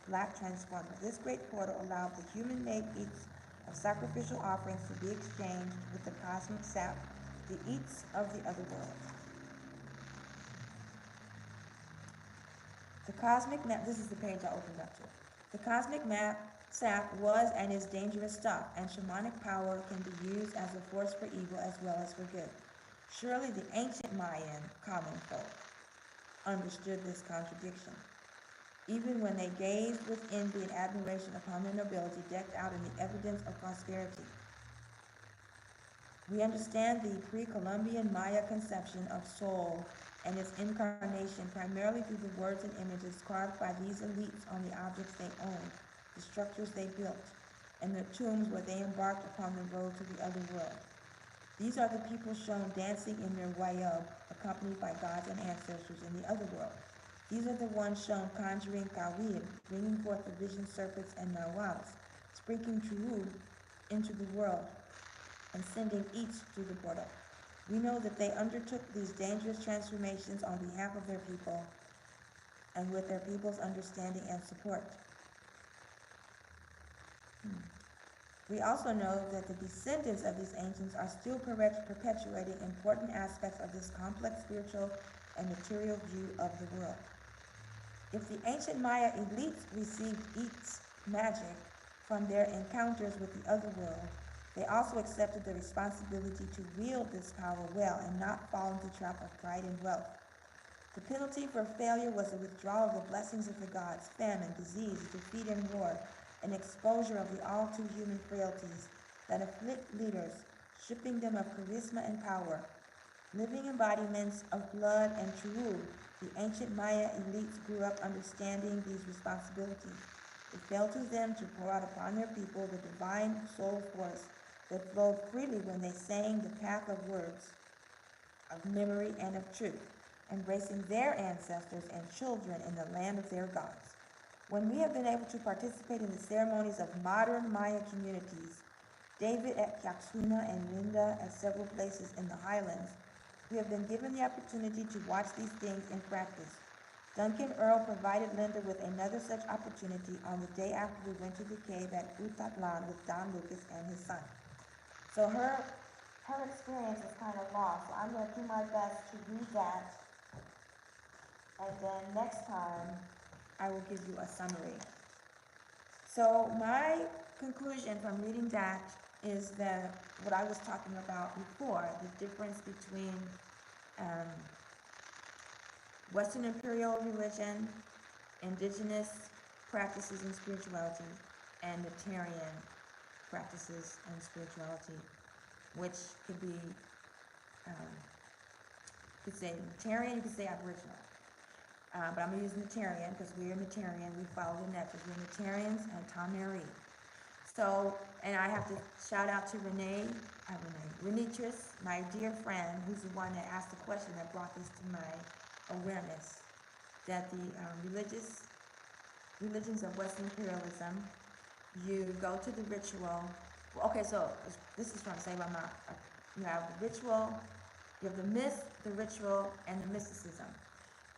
B: black transformer. This great portal allowed the human-made eats of sacrificial offerings to be exchanged with the cosmic sap, the eats of the other world. The cosmic map, this is the page I opened up to. The cosmic map sap was and is dangerous stuff, and shamanic power can be used as a force for evil as well as for good. Surely the ancient Mayan common folk understood this contradiction, even when they gazed with envy and admiration upon their nobility decked out in the evidence of prosperity. We understand the pre-Columbian Maya conception of soul and its incarnation primarily through the words and images carved by these elites on the objects they owned, the structures they built, and the tombs where they embarked upon the road to the other world. These are the people shown dancing in their wayub, accompanied by gods and ancestors in the other world. These are the ones shown conjuring kawib, bringing forth the vision serpents and nawals, sprinkling truud into the world, and sending each through the portal. We know that they undertook these dangerous transformations on behalf of their people and with their people's understanding and support. We also know that the descendants of these ancients are still perpetuating important aspects of this complex spiritual and material view of the world. If the ancient Maya elites received Eats magic from their encounters with the other world, they also accepted the responsibility to wield this power well and not fall into the trap of pride and wealth. The penalty for failure was the withdrawal of the blessings of the gods, famine, disease, defeat, and war, an exposure of the all too human frailties that afflict leaders, stripping them of charisma and power. Living embodiments of blood and truud, the ancient Maya elites grew up understanding these responsibilities. It fell to them to pour out upon their people the divine soul force that flowed freely when they sang the path of words, of memory, and of truth, embracing their ancestors and children in the land of their gods. When we have been able to participate in the ceremonies of modern Maya communities, David at Yaxuna and Linda at several places in the highlands, we have been given the opportunity to watch these things in practice. Duncan Earl provided Linda with another such opportunity on the day after we went to the cave at Utatlan with Don Lucas and his son. So her experience is kind of long, so I'm going to do my best to read that, and then next time I will give you a summary. So my conclusion from reading that is that what I was talking about before, the difference between Western imperial religion, indigenous practices and spirituality, and Natarian practices and spirituality, which could be, you could say Natarian, you could say Aboriginal. But I'm going to use Natarian because we're Natarian, we follow the Natchez. We're Natarians and TaMeriKan. So, and I have to shout out to Renitris, my dear friend, who's the one that asked the question that brought this to my awareness, that the religions of Western imperialism, you go to the ritual. Okay, so this is from Save Our Mouth. You have the ritual, you have the myth, the ritual, and the mysticism.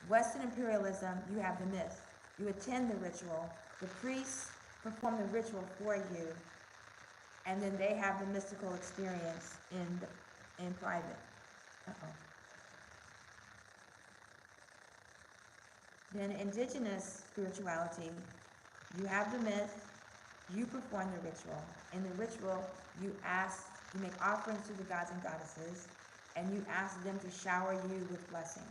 B: Western imperialism, you have the myth. You attend the ritual. The priests perform the ritual for you, and then they have the mystical experience in private. Uh-oh. Then indigenous spirituality, you have the myth, you perform the ritual. In the ritual, you make offerings to the gods and goddesses, and you ask them to shower you with blessings.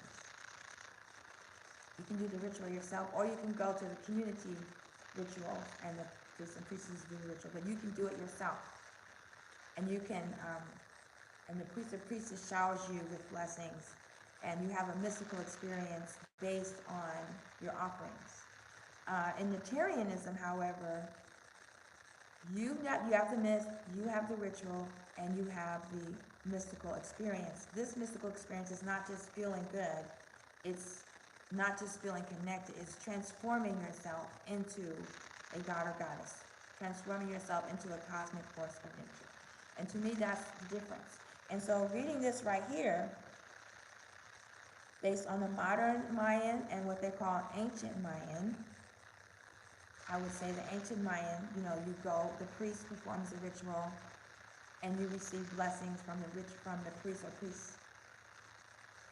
B: You can do the ritual yourself, or you can go to the community ritual, and the priests and priestesses do the ritual, but you can do it yourself. And you can, and the priest or priestess showers you with blessings, and you have a mystical experience based on your offerings. In Unitarianism, however, you have the myth, you have the ritual, and you have the mystical experience. This mystical experience is not just feeling good, it's not just feeling connected, it's transforming yourself into a god or goddess, transforming yourself into a cosmic force of nature. And to me, that's the difference. And so reading this right here, based on the modern Mayan and what they call ancient Mayan, I would say the ancient Mayan, you go, the priest performs the ritual, and you receive blessings from the priest or priest,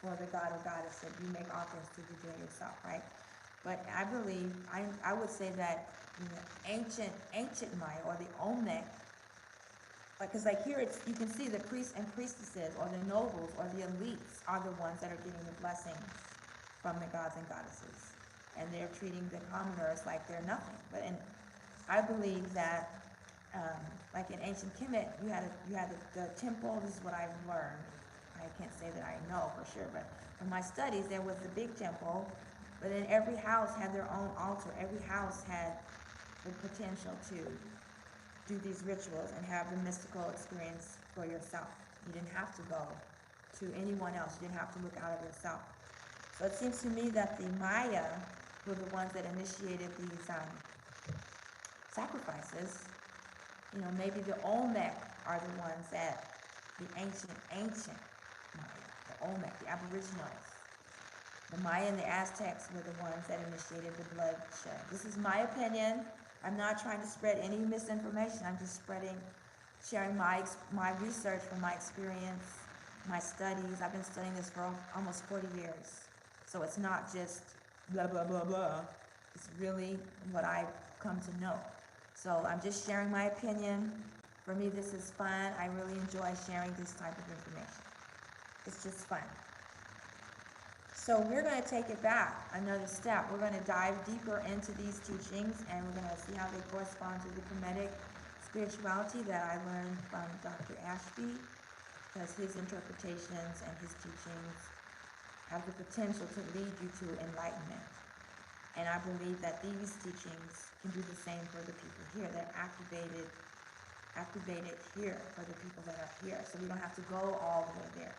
B: or the god or goddess that you make offerings to the day yourself, right? But I believe, I would say that ancient Maya, or the Olmec, because like here you can see the priests and priestesses, or the nobles, or the elites are the ones that are getting the blessings from the gods and goddesses, and they're treating the commoners like they're nothing. I believe that, like in ancient Kemet, you had the temple. This is what I've learned. I can't say that I know for sure, but from my studies, there was the big temple, but then every house had their own altar. Every house had the potential to do these rituals and have the mystical experience for yourself. You didn't have to go to anyone else. You didn't have to look out of yourself. So it seems to me that the Maya were the ones that initiated these sacrifices. Maybe the Olmec are the ones that, the ancient Maya, the Olmec, the Aboriginals. The Maya and the Aztecs were the ones that initiated the bloodshed. This is my opinion. I'm not trying to spread any misinformation. I'm just sharing my research from my experience, my studies. I've been studying this for almost 40 years. So it's not just blah, blah, blah, blah. It's really what I've come to know. So I'm just sharing my opinion. For me, this is fun. I really enjoy sharing this type of information. It's just fun. So we're going to take it back another step. We're going to dive deeper into these teachings, and we're going to see how they correspond to the Kemetic spirituality that I learned from Dr. Ashby, because his interpretations and his teachings have the potential to lead you to enlightenment. And I believe that these teachings can do the same for the people here. They're activated here for the people that are here. So we don't have to go all the way there.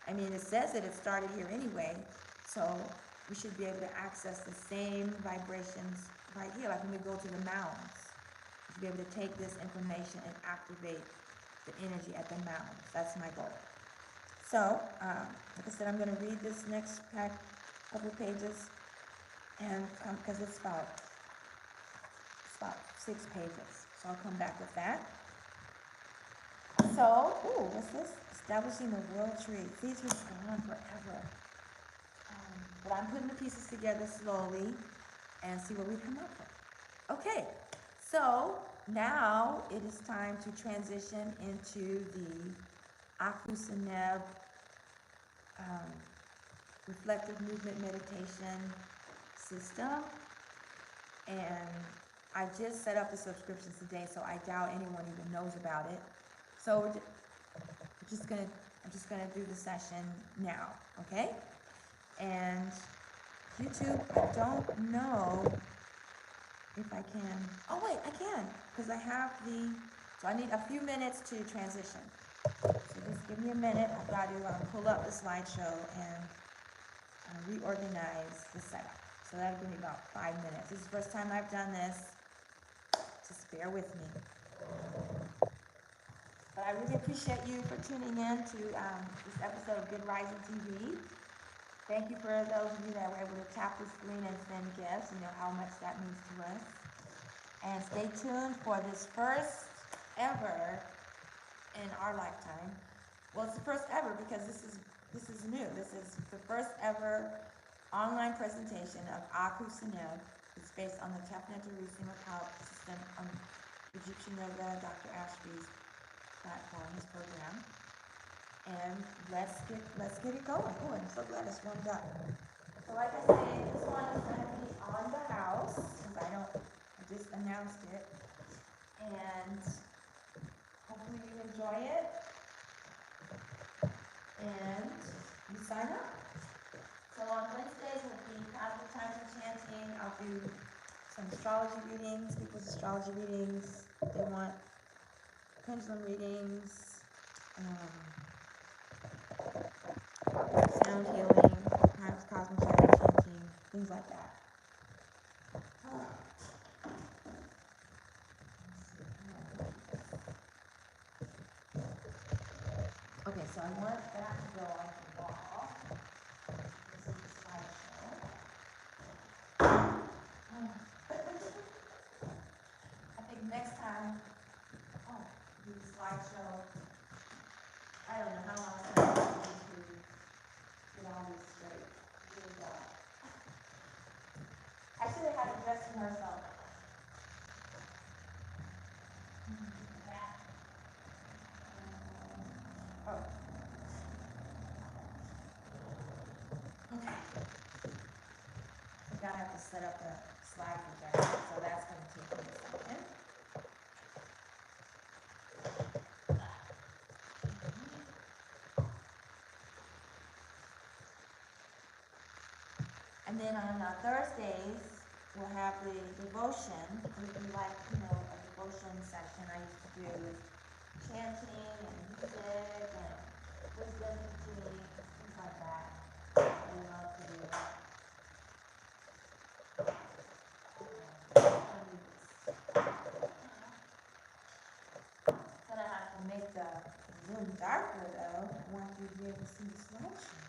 B: I mean, it says that it started here anyway, so we should be able to access the same vibrations right here. Like when we go to the mounds, we should be able to take this information and activate the energy at the mounds. That's my goal. So, like I said, I'm going to read this next couple pages, and because it's about 6 pages, so I'll come back with that. So, what's this? Establishing the world tree. These will go on forever. But I'm putting the pieces together slowly and see what we come up with. Okay, so now it is time to transition into the Akusaneb reflective movement meditation system. And I just set up the subscriptions today, so I doubt anyone even knows about it. So I'm just gonna do the session now, okay? And YouTube, I don't know if I can. Oh wait, I can, because I have so I need a few minutes to transition. So just give me a minute. I've got to pull up the slideshow and reorganize the setup. So that'll give me about 5 minutes. This is the first time I've done this. Just bear with me. But I really appreciate you for tuning in to this episode of Good Rising TV. Thank you for those of you that were able to tap the screen and send gifts. You know how much that means to us. And stay tuned for this first ever in our lifetime. Well, it's the first ever because this is new. This is the first ever online presentation of Aku Seneb. It's based on the Tefnet Jerusalem system on Egyptian yoga, Dr. Ashby's platform, his program. And let's get it going. Oh, I'm so glad it's warmed up. So like I said, this one is going to be on the house because I just announced it. And hopefully you enjoy it. And you sign up. So on Wednesdays will be positive time for chanting. I'll do some astrology readings, people's astrology readings. They want pendulum readings, sound healing, cosmic chanting, things like that. Okay, so I want that to go on the wall. This is the slideshow. I think next time, do the slideshow. I don't know how long it's going to take to get all this straight. I should have had a dress rehearsal. Okay. I gotta have to set up the slide projector, so that's gonna take me a second. And then on Thursdays, we'll have the devotion. We do like, a devotion session. I used to do chanting and music and wisdom teaching, things like that. I love to do that. Gonna have to make the room darker though. I want you to be able to see the slideshow.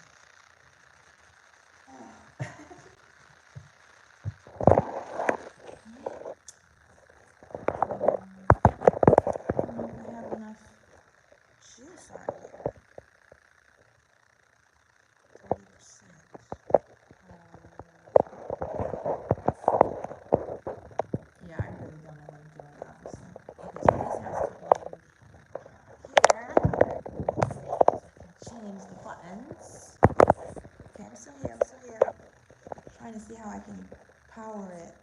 B: Juice on here. 30%. Yeah, I really don't know what I'm doing, obviously. Okay, so this has to go here. Change the buttons. Okay, I'm still here. Trying to see how I can power it.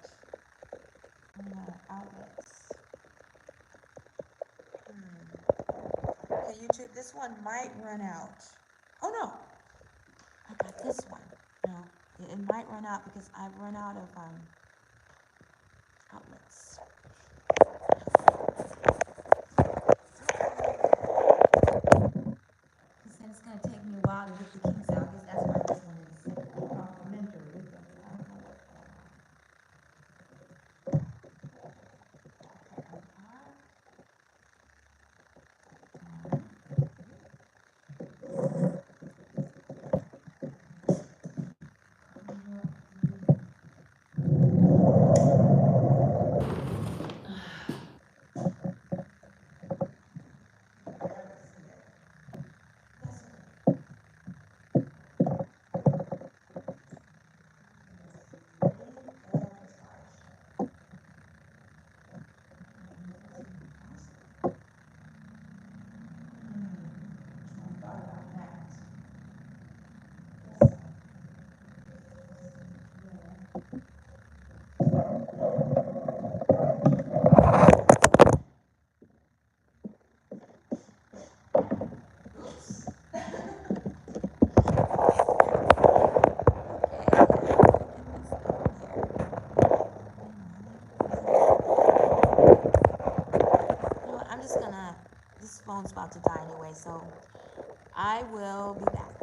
B: Outlets. Okay, YouTube, this one might run out. Oh no, I got this one. No, it might run out because I've run out of outlets. He said it's gonna take me a while to get the kinks out because that's why this one is complimentary. I don't know what's going on. This phone's about to die anyway, so I will be back.